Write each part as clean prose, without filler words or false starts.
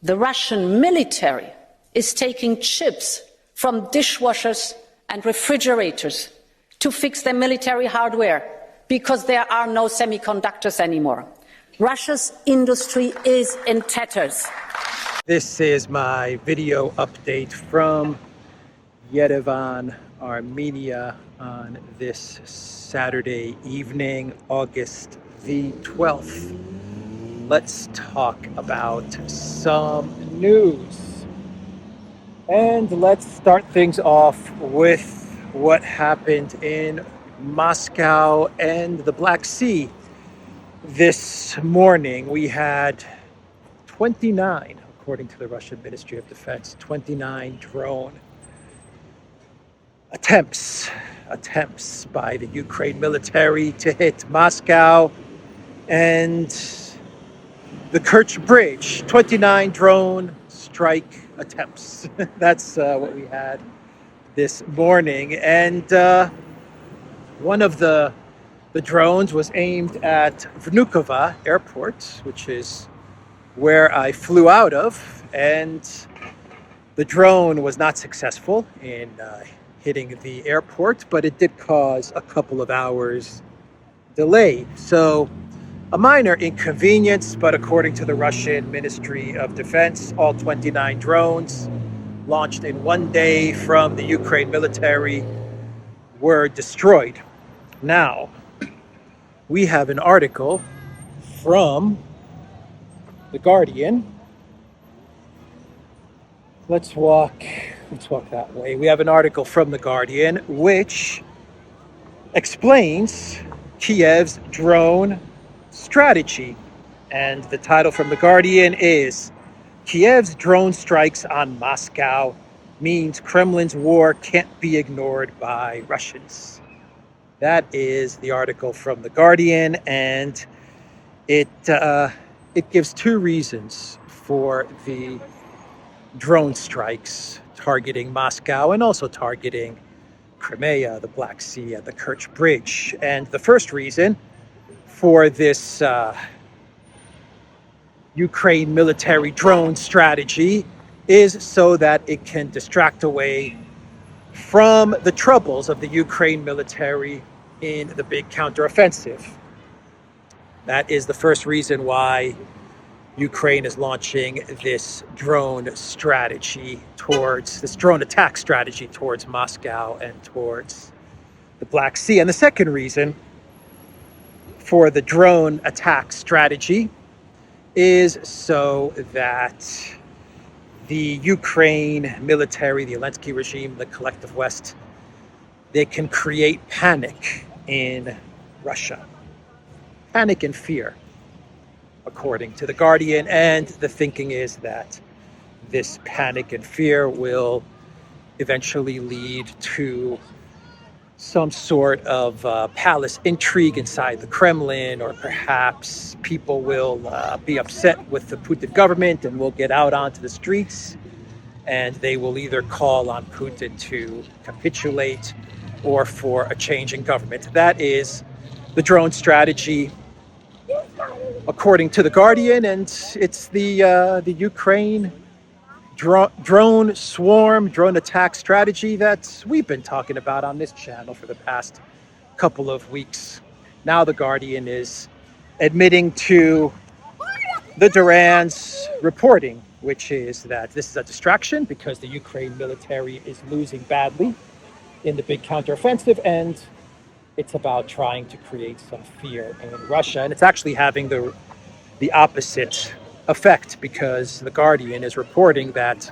The Russian military is taking chips from dishwashers and refrigerators to fix their military hardware because there are no semiconductors anymore. Russia's industry is in tatters. This is my video update from Yerevan, Armenia on this Saturday evening, August the 12th. Let's talk about some news. And let's start things off with what happened in Moscow and the Black Sea. This morning we had 29, according to the Russian Ministry of Defense, 29 drone attempts by the Ukraine military to hit Moscow and the Kerch Bridge. 29 drone strike attempts. That's what we had this morning. And one of the drones was aimed at Vnukovo Airport, which is where I flew out of. And the drone was not successful in hitting the airport, but it did cause a couple of hours delay. So a minor inconvenience, but according to the Russian Ministry of Defense, all 29 drones launched in one day from the Ukraine military were destroyed. Now, we have an article from The Guardian. Let's walk that way. We have an article from The Guardian which explains Kiev's drone strategy. And the title from The Guardian is Kiev's drone strikes on Moscow means Kremlin's war can't be ignored by Russians. That is the article from The Guardian, and it gives two reasons for the drone strikes targeting Moscow and also targeting Crimea, the Black Sea, and the Kerch Bridge. And the first reason for this Ukraine military drone strategy is so that it can distract away from the troubles of the Ukraine military in the big counteroffensive. That is the first reason why Ukraine is launching this drone attack strategy towards Moscow and towards the Black Sea. And the second reason for the drone attack strategy is so that the Ukraine military, the Elensky regime, the collective West, they can create panic in Russia. Panic and fear, according to The Guardian. And the thinking is that this panic and fear will eventually lead to some sort of palace intrigue inside the Kremlin, or perhaps people will be upset with the Putin government and will get out onto the streets, and they will either call on Putin to capitulate or for a change in government. That is the drone strategy, according to The Guardian, and it's the Ukraine drone attack strategy that we've been talking about on this channel for the past couple of weeks. Now The Guardian is admitting to the Duran's reporting, which is that this is a distraction because the Ukraine military is losing badly in the big counteroffensive, and it's about trying to create some fear in Russia. And it's actually having the opposite effect, because The Guardian is reporting that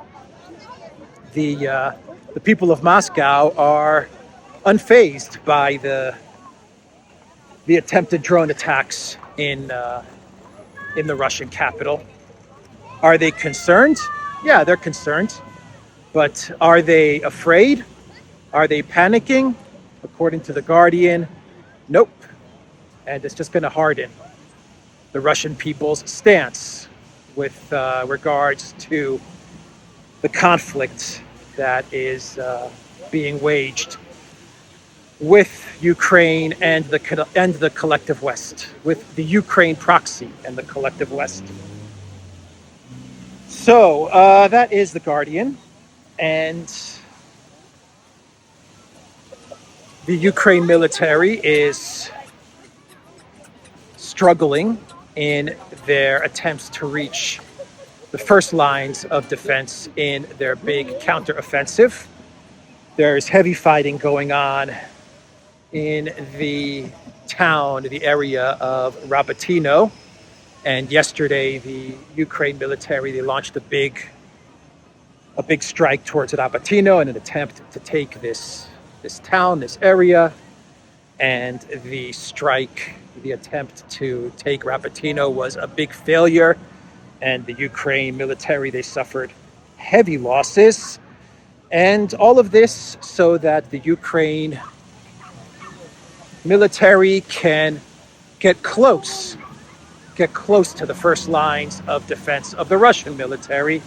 the people of Moscow are unfazed by the attempted drone attacks in the Russian capital. Are they concerned? Yeah, they're concerned. But are they afraid? Are they panicking? According to The Guardian, nope. And it's just going to harden the Russian people's stance with regards to the conflict that is being waged with Ukraine and the collective West, with the Ukraine proxy and the collective West. So that is The Guardian. And the Ukraine military is struggling in their attempts to reach the first lines of defense in their big counteroffensive. There's heavy fighting going on in the town, the area of Rabatino. And yesterday, the Ukraine military, they launched a big strike towards Rabatino in an attempt to take this town, this area. And the strike, the attempt to take Rabatino was a big failure. And the Ukraine military, they suffered heavy losses. And all of this so that the Ukraine military can get close to the first lines of defense of the Russian military.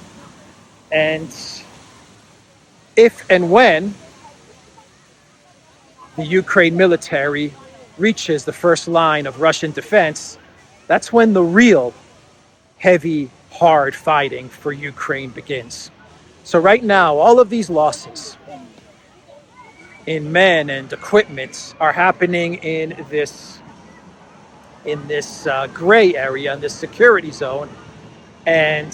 And if and when the Ukraine military reaches the first line of Russian defense, that's when the real heavy, hard fighting for Ukraine begins. So right now, all of these losses in men and equipment are happening in this gray area, in this security zone. And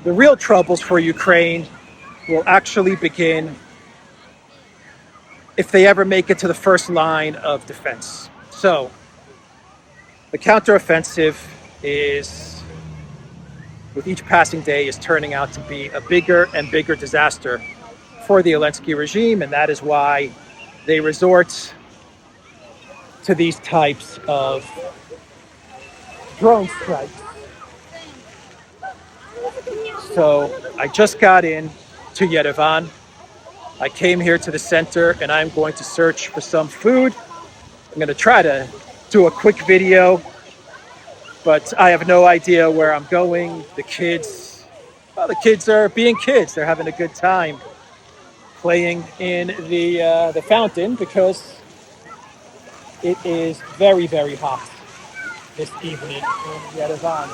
the real troubles for Ukraine will actually begin if they ever make it to the first line of defense. So the counteroffensive is, with each passing day, is turning out to be a bigger and bigger disaster for the Elensky regime, and that is why they resort to these types of drone strikes. So I just got in to Yerevan. I came here to the center and I'm going to search for some food. I'm going to try to do a quick video, but I have no idea where I'm going. The kids are being kids. They're having a good time playing in the fountain because it is very, very hot this evening in Yerevan.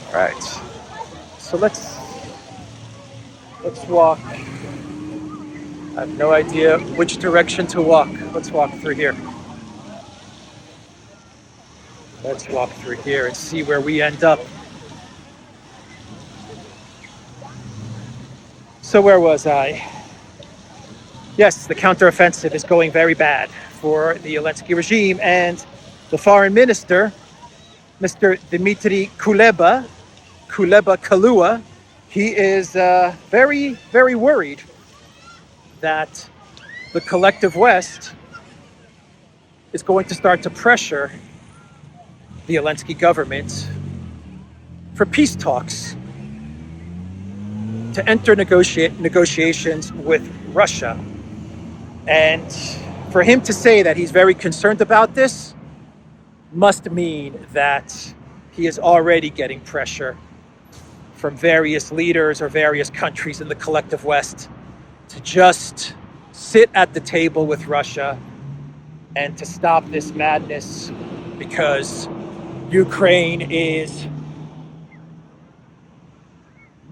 All right, so let's walk. I have no idea which direction to walk. Let's walk through here. Let's walk through here and see where we end up. So where was I? Yes, the counteroffensive is going very bad for the Elensky regime, and the foreign minister, Mr. Dmitry Kuleba, he is very, very worried that the collective West is going to start to pressure the Elensky government for peace talks, to enter negotiations with Russia. And for him to say that he's very concerned about this must mean that he is already getting pressure from various leaders or various countries in the collective West to just sit at the table with Russia and to stop this madness, because Ukraine is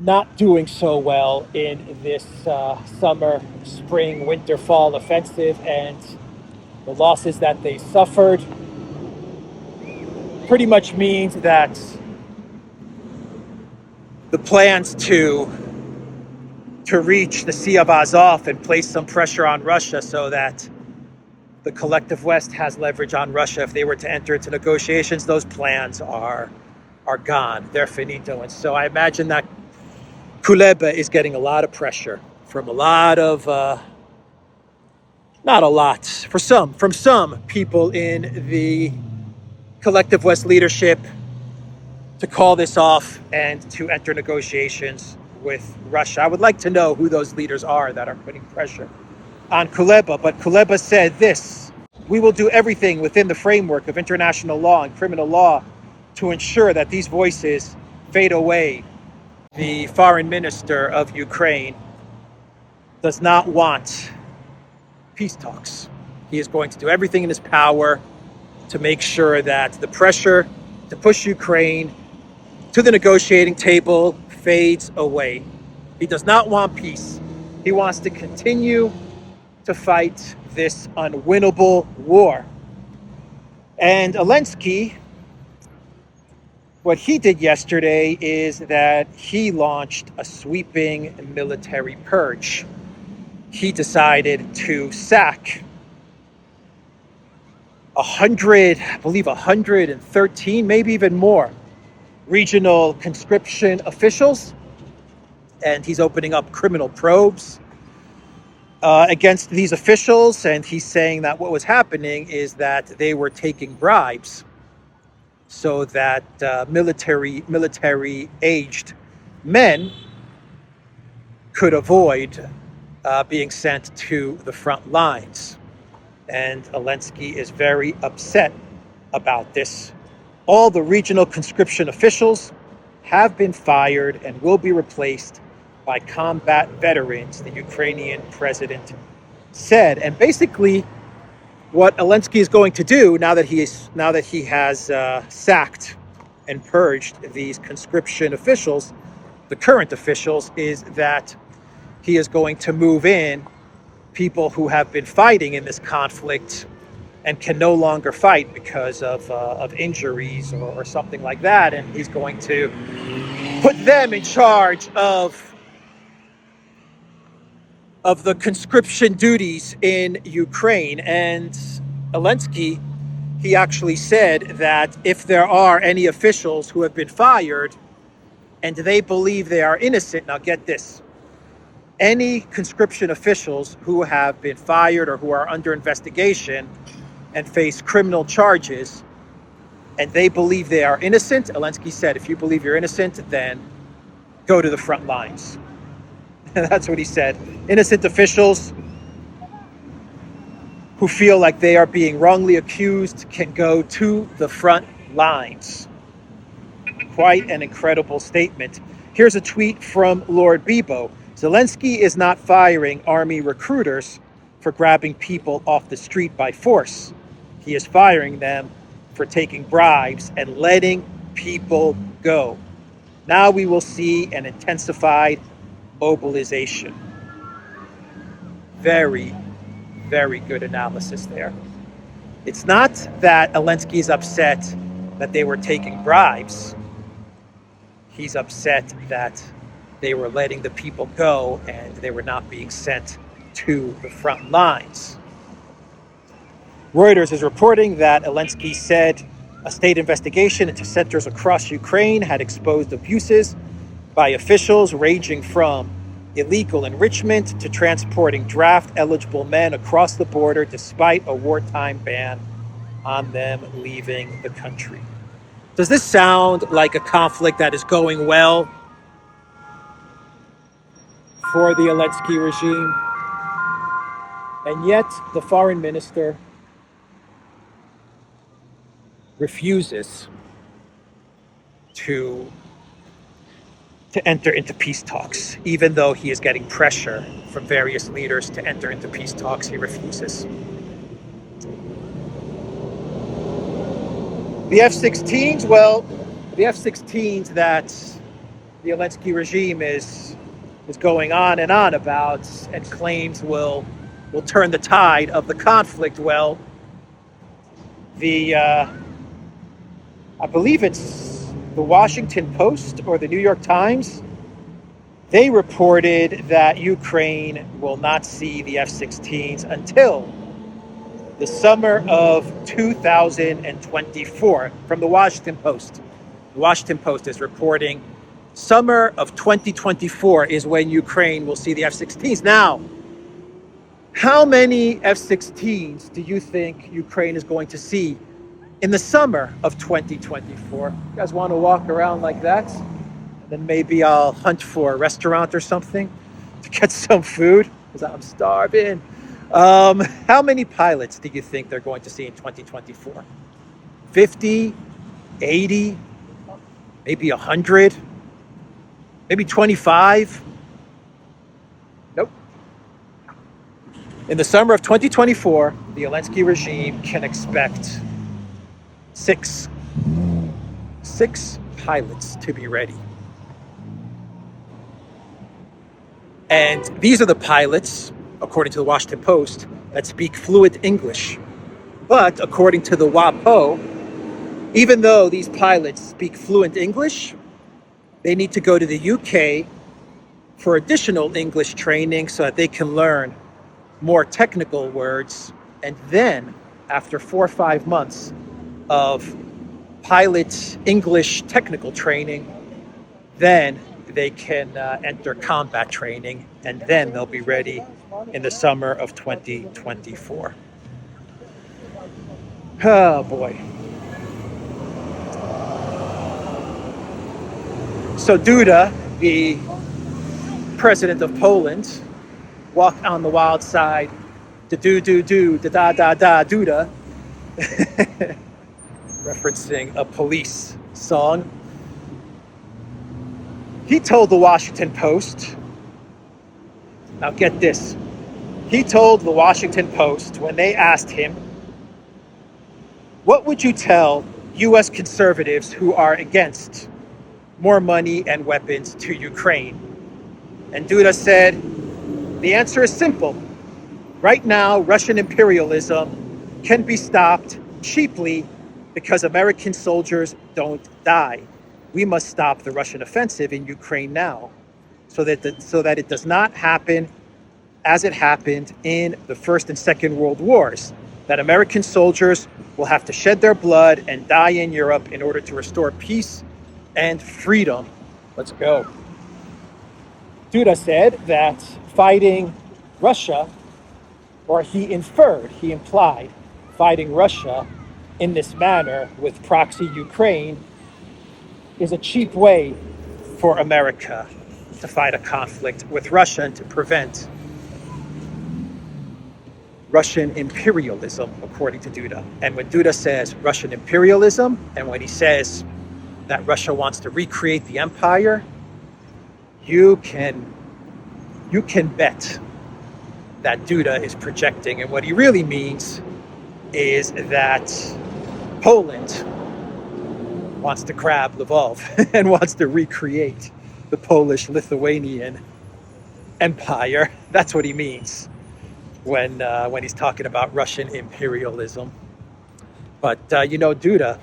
not doing so well in this summer, spring, winter, fall offensive, and the losses that they suffered pretty much means that the plans to reach the Sea of Azov and place some pressure on Russia so that the collective West has leverage on Russia if they were to enter into negotiations, those plans are gone. They're finito. And so I imagine that Kuleba is getting a lot of pressure from a lot of, not a lot, from some people in the collective West leadership to call this off and to enter negotiations with Russia. I would like to know who those leaders are that are putting pressure on Kuleba. But Kuleba said this: "We will do everything within the framework of international law and criminal law to ensure that these voices fade away." The foreign minister of Ukraine does not want peace talks. He is going to do everything in his power to make sure that the pressure to push Ukraine to the negotiating table fades away. He does not want peace. He wants to continue to fight this unwinnable war. And Elensky, what he did yesterday is that he launched a sweeping military purge. He decided to sack 113, maybe even more, regional conscription officials. And he's opening up criminal probes against these officials. And he's saying that what was happening is that they were taking bribes so that military-aged men could avoid being sent to the front lines. And Elensky is very upset about this. All the regional conscription officials have been fired and will be replaced by combat veterans, the Ukrainian president said. And basically, what Elensky is going to do now that he has sacked and purged these conscription officials, the current officials, is that he is going to move in people who have been fighting in this conflict and can no longer fight because of injuries or something like that, and he's going to put them in charge of the conscription duties in Ukraine. And Elensky, he actually said that if there are any officials who have been fired and they believe they are innocent, now get this, any conscription officials who have been fired or who are under investigation and face criminal charges and they believe they are innocent, Elensky said, if you believe you're innocent, then go to the front lines. That's what he said. Innocent officials who feel like they are being wrongly accused can go to the front lines. Quite an incredible statement. Here's a tweet from Lord Bibo. Zelensky is not firing army recruiters for grabbing people off the street by force. He is firing them for taking bribes and letting people go. Now we will see an intensified mobilization. Very, very good analysis there. It's not that Elensky is upset that they were taking bribes. He's upset that they were letting the people go and they were not being sent to the front lines. Reuters is reporting that Elensky said a state investigation into centers across Ukraine had exposed abuses by officials ranging from illegal enrichment to transporting draft-eligible men across the border despite a wartime ban on them leaving the country. Does this sound like a conflict that is going well for the Elensky regime? And yet the foreign minister refuses to enter into peace talks. Even though he is getting pressure from various leaders to enter into peace talks, he refuses. The F-16s, well, the F-16s that the Elensky regime is going on and on about and claims will turn the tide of the conflict. Well, I believe it's the Washington Post or the New York Times, they reported that Ukraine will not see the F-16s until the summer of 2024, from the Washington Post. The Washington Post is reporting summer of 2024 is when Ukraine will see the F-16s. Now, how many F-16s do you think Ukraine is going to see in the summer of 2024? You guys want to walk around like that? And then maybe I'll hunt for a restaurant or something to get some food because I'm starving. How many pilots do you think they're going to see in 2024? 50, 80, maybe 100, maybe 25? Nope. In the summer of 2024, the Elensky regime can expect Six pilots to be ready. And these are the pilots, according to the Washington Post, that speak fluent English. But according to the WAPO, even though these pilots speak fluent English, they need to go to the UK for additional English training so that they can learn more technical words. And then, after 4 or 5 months of pilot English technical training, then they can enter combat training, and then they'll be ready in the summer of 2024. Oh boy. So Duda, the president of Poland, walked on the wild side, da Duda, referencing a Police song. He told the Washington Post, now get this, he told the Washington Post when they asked him, what would you tell U.S. conservatives who are against more money and weapons to Ukraine? And Duda said, the answer is simple. Right now, Russian imperialism can be stopped cheaply because American soldiers don't die. We must stop the Russian offensive in Ukraine now so that it does not happen as it happened in the First and Second World Wars, that American soldiers will have to shed their blood and die in Europe in order to restore peace and freedom. Let's go. Duda said that fighting Russia, or he implied fighting Russia in this manner with proxy Ukraine is a cheap way for America to fight a conflict with Russia and to prevent Russian imperialism, according to Duda. And when Duda says Russian imperialism, and when he says that Russia wants to recreate the empire, you can bet that Duda is projecting. And what he really means is that Poland wants to grab Lvov and wants to recreate the Polish-Lithuanian empire. That's what he means when he's talking about Russian imperialism. But Duda,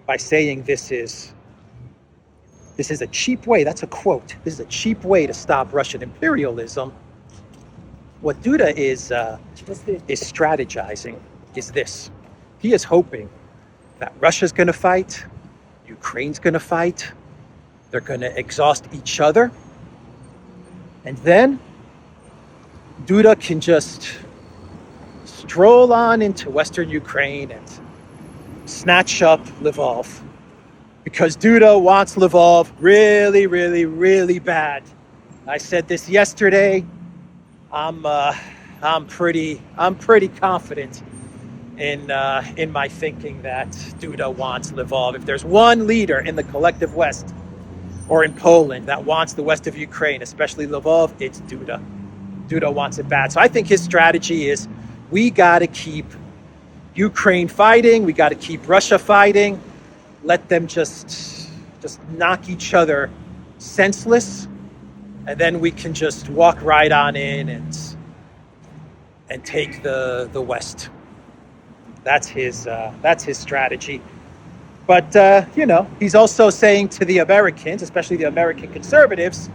by saying this is a cheap way, that's a quote, this is a cheap way to stop Russian imperialism. What Duda is strategizing is this. He is hoping that Russia's going to fight, Ukraine's going to fight, they're going to exhaust each other, and then Duda can just stroll on into Western Ukraine and snatch up Lvov, because Duda wants Lvov really, really, really bad. I said this yesterday. I'm pretty confident in my thinking that Duda wants Lvov. If there's one leader in the collective West or in Poland that wants the west of Ukraine, especially Lvov, it's Duda. Duda wants it bad. So I think his strategy is, we got to keep Ukraine fighting, we got to keep Russia fighting, let them just knock each other senseless, and then we can just walk right on in and take the West. That's his strategy. But he's also saying to the Americans, especially the American conservatives,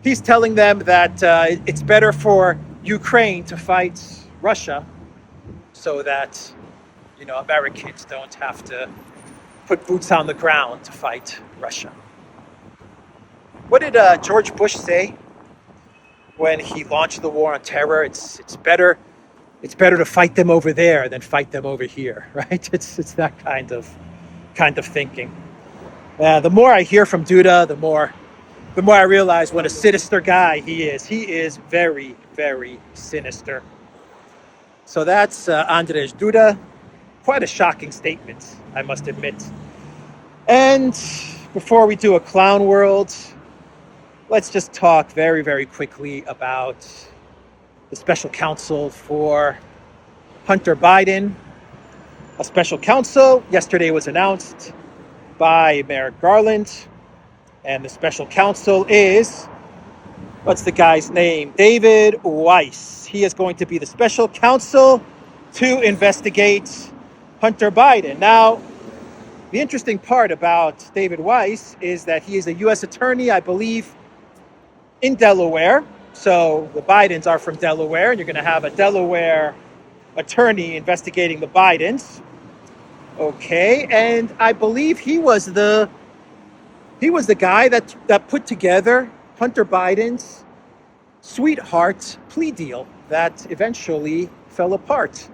he's telling them that it's better for Ukraine to fight Russia so that Americans don't have to put boots on the ground to fight Russia. What did George Bush say when he launched the war on terror? It's better to fight them over there than fight them over here, right? It's that kind of thinking. The more I hear from Duda, the more I realize what a sinister guy he is. He is very, very sinister. So that's Andrzej Duda. Quite a shocking statement, I must admit. And before we do a clown world, let's just talk very, very quickly about the special counsel for Hunter Biden. a special counsel yesterday was announced by Merrick Garland, and the special counsel is, what's the guy's name? David Weiss. He is going to be the special counsel to investigate Hunter Biden. Now, the interesting part about David Weiss is that he is a U.S. attorney, I believe, in Delaware. So the Bidens are from Delaware, and you're going to have a Delaware attorney investigating the Bidens. Okay, and I believe he was the guy that put together Hunter Biden's sweetheart plea deal that eventually fell apart,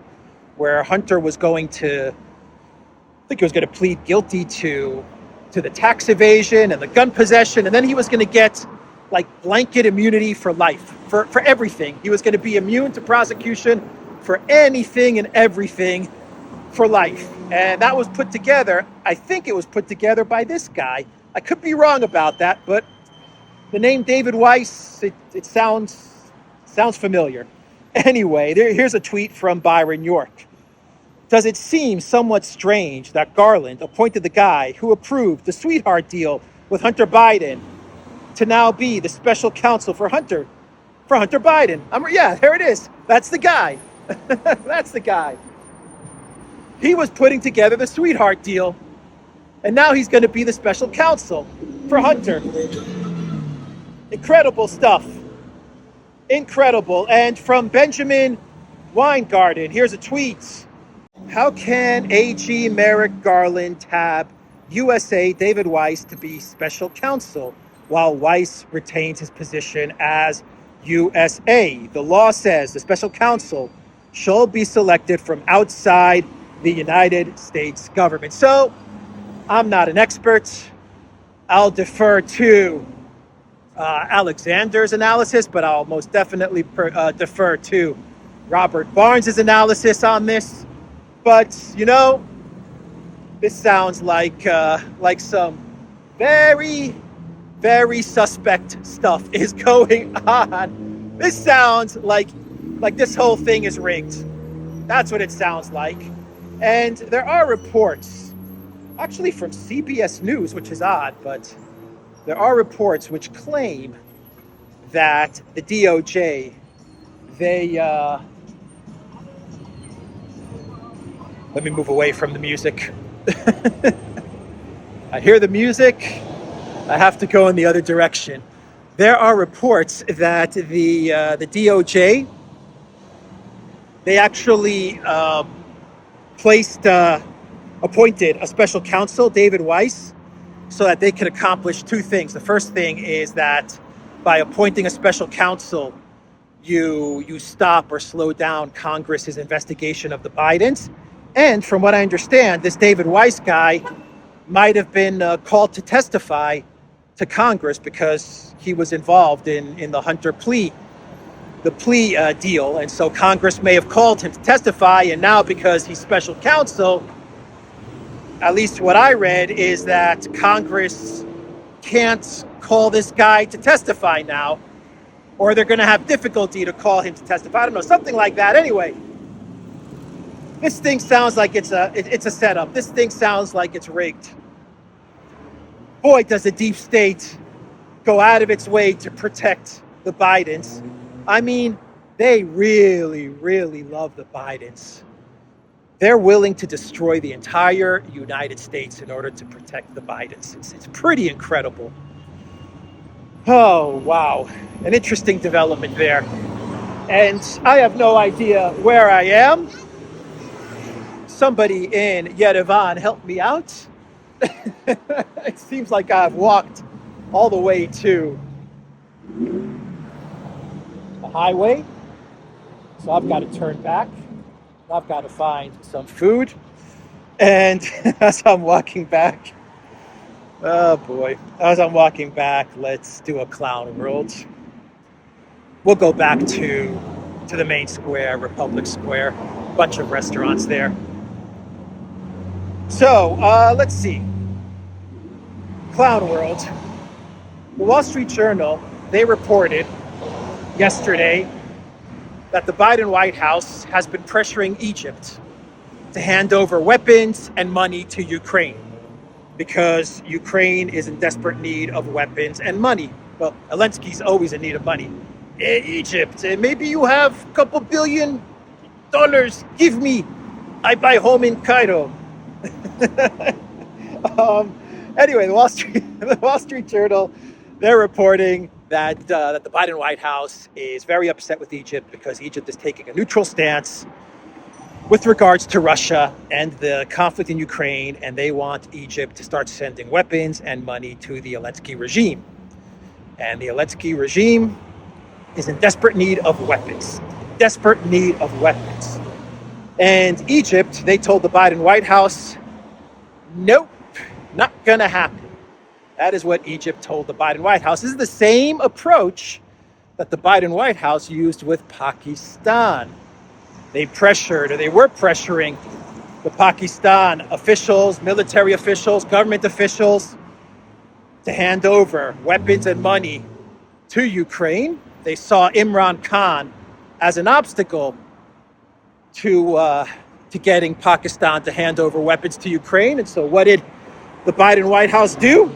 where Hunter was going to, I think he was going to plead guilty to the tax evasion and the gun possession, and then he was going to get like blanket immunity for life, for everything. He was going to be immune to prosecution for anything and everything for life. And that was put together, I think it was put together by this guy. I could be wrong about that, but the name David Weiss, it sounds familiar. Anyway, here's a tweet from Byron York. Does it seem somewhat strange that Garland appointed the guy who approved the sweetheart deal with Hunter Biden to now be the special counsel for Hunter Biden? Yeah, there it is. That's the guy. That's the guy. He was putting together the sweetheart deal, and now he's going to be the special counsel for Hunter. Incredible stuff. Incredible. And from Benjamin Weingarten, here's a tweet. How can AG Merrick Garland tab USA David Weiss to be special counsel while Weiss retains his position as USA? The law says the special counsel shall be selected from outside the United States government. So I'm not an expert. I'll defer to Alexander's analysis, but I'll most definitely defer to Robert Barnes's analysis on this. But, you know, this sounds like some very, very suspect stuff is going on. This sounds like this whole thing is rigged. That's what it sounds like. And there are reports, actually from CBS News, which is odd, but there are reports which claim that the DOJ, let me move away from the music. I hear the music. I have to go in the other direction. There are reports that the DOJ, they actually appointed a special counsel, David Weiss, so that they could accomplish two things. The first thing is that by appointing a special counsel, you stop or slow down Congress's investigation of the Bidens. And from what I understand, this David Weiss guy might have been called to testify to Congress because he was involved in the Hunter plea deal. And so Congress may have called him to testify. And now because he's special counsel, at least what I read is that Congress can't call this guy to testify now, or they're going to have difficulty to call him to testify. I don't know, something like that. Anyway, this thing sounds like it's a setup. This thing sounds like it's rigged. Boy, does the deep state go out of its way to protect the Bidens. I mean, they really, really love the Bidens. They're willing to destroy the entire United States in order to protect the Bidens. It's pretty incredible. Oh, wow. An interesting development there. And I have no idea where I am. Somebody in Yerevan help me out. It seems like I've walked all the way to the highway. So I've got to turn back. I've got to find some food. And as I'm walking back, oh boy, as I'm walking back, let's do a clown world. We'll go back to the main square, Republic Square, bunch of restaurants there. So let's see. Clown world. The Wall Street Journal, they reported yesterday that the Biden White House has been pressuring Egypt to hand over weapons and money to Ukraine, because Ukraine is in desperate need of weapons and money. Well, Elensky's always in need of money. Egypt, maybe you have a couple $1 billion. Give me. I buy home in Cairo. Anyway, the Wall Street Journal, they're reporting that the Biden White House is very upset with Egypt because Egypt is taking a neutral stance with regards to Russia and the conflict in Ukraine, and they want Egypt to start sending weapons and money to the Elensky regime. And the Elensky regime is in desperate need of weapons. Desperate need of weapons. And Egypt, they told the Biden White House, nope, not gonna happen. That is what Egypt told the Biden White House. This is the same approach that the Biden White House used with Pakistan. They were pressuring the Pakistan officials, military officials, government officials to hand over weapons and money to Ukraine. They saw Imran Khan as an obstacle to getting Pakistan to hand over weapons to Ukraine. And so what did the Biden White House do?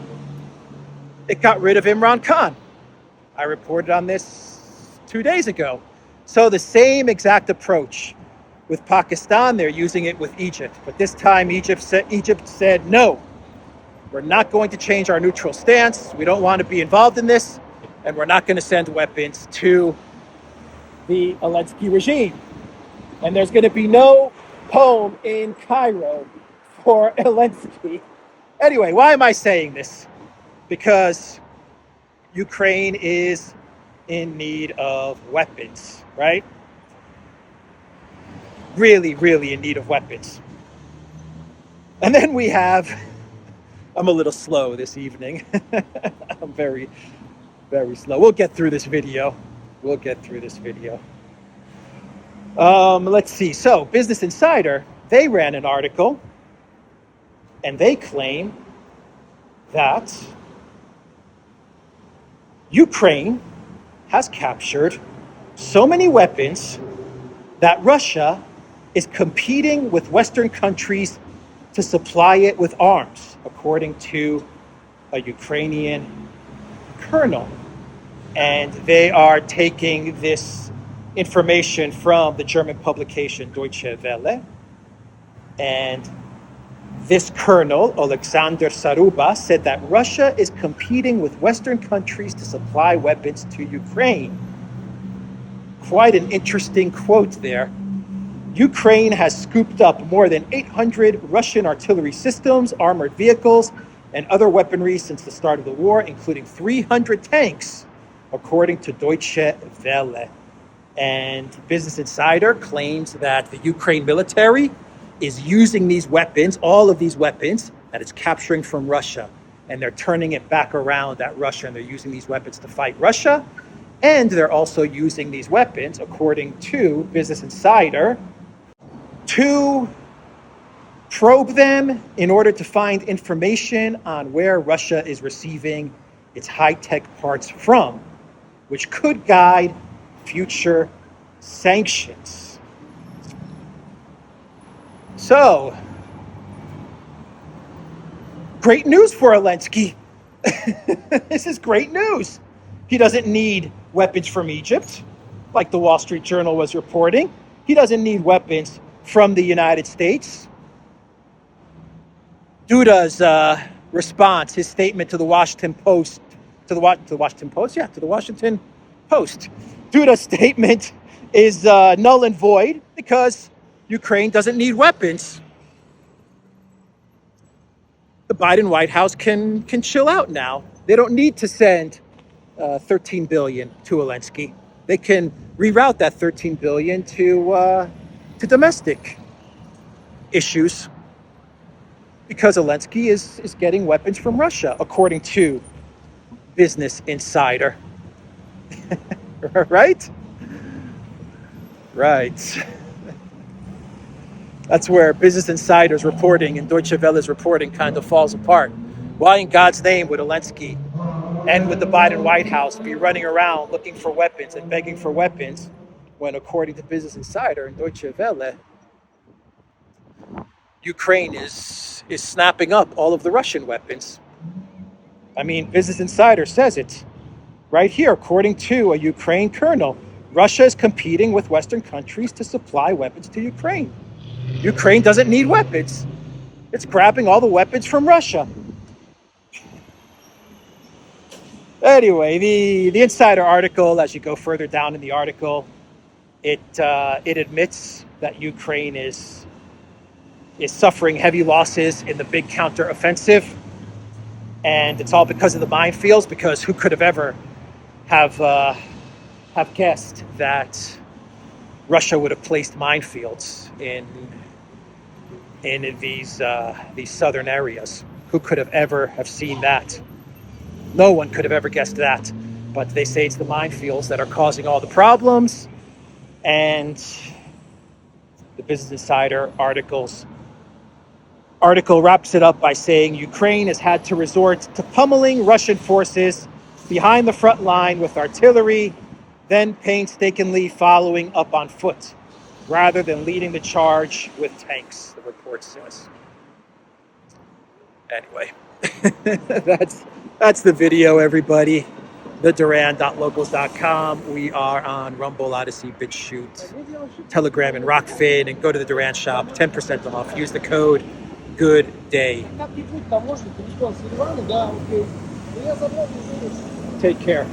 It got rid of Imran Khan. I reported on this 2 days ago. So the same exact approach with Pakistan, they're using it with Egypt. But this time Egypt said, no, we're not going to change our neutral stance. We don't want to be involved in this. And we're not going to send weapons to the Elensky regime. And there's going to be no home in Cairo for Elensky. Anyway, why am I saying this? Because Ukraine is in need of weapons, right? Really, really in need of weapons. And then we have, I'm a little slow this evening. I'm very, very slow. We'll get through this video. Let's see. So, Business Insider, they ran an article and they claim that Ukraine has captured so many weapons that Russia is competing with Western countries to supply it with arms, according to a Ukrainian colonel. And they are taking this information from the German publication Deutsche Welle. And this colonel, Alexander Saruba, said that Russia is competing with Western countries to supply weapons to Ukraine. Quite an interesting quote there. Ukraine has scooped up more than 800 Russian artillery systems, armored vehicles, and other weaponry since the start of the war, including 300 tanks, according to Deutsche Welle. And Business Insider claims that the Ukraine military is using these weapons, all of these weapons, that it's capturing from Russia. And they're turning it back around at Russia, and they're using these weapons to fight Russia. And they're also using these weapons, according to Business Insider, to probe them in order to find information on where Russia is receiving its high-tech parts from, which could guide future sanctions. So, great news for Elensky. This is great news. He doesn't need weapons from Egypt, like the Wall Street Journal was reporting. He doesn't need weapons from the United States. Duda's response, his statement to the Washington Post, to the Washington Post. Duda's statement is null and void because Ukraine doesn't need weapons. The Biden White House can chill out now. They don't need to send $13 billion to Elensky. They can reroute that $13 billion to domestic issues, because Elensky is getting weapons from Russia, according to Business Insider. Right? Right. That's where Business Insider's reporting and Deutsche Welle's reporting kind of falls apart. Why in God's name would Elensky and would the Biden White House be running around looking for weapons and begging for weapons when, according to Business Insider and Deutsche Welle, Ukraine is snapping up all of the Russian weapons. I mean, Business Insider says it right here, according to a Ukraine colonel. Russia is competing with Western countries to supply weapons to Ukraine. Ukraine doesn't need weapons. It's grabbing all the weapons from Russia. Anyway, the Insider article, as you go further down in the article, it admits that Ukraine is suffering heavy losses in the big counteroffensive, and it's all because of the minefields. Because who could have ever have guessed that Russia would have placed minefields in these southern areas? Who could have ever have seen that? No one could have ever guessed that. But they say it's the minefields that are causing all the problems. And the Business Insider article wraps it up by saying Ukraine has had to resort to pummeling Russian forces behind the front line with artillery, then painstakingly following up on foot, rather than leading the charge with tanks, the report says. Anyway, that's the video, everybody. The Duran.locals.com. We are on Rumble, ODYSEE, BitChute, Telegram, and Rockfin. And go to the Duran shop, 10% off. Use the code Good Day. Take care.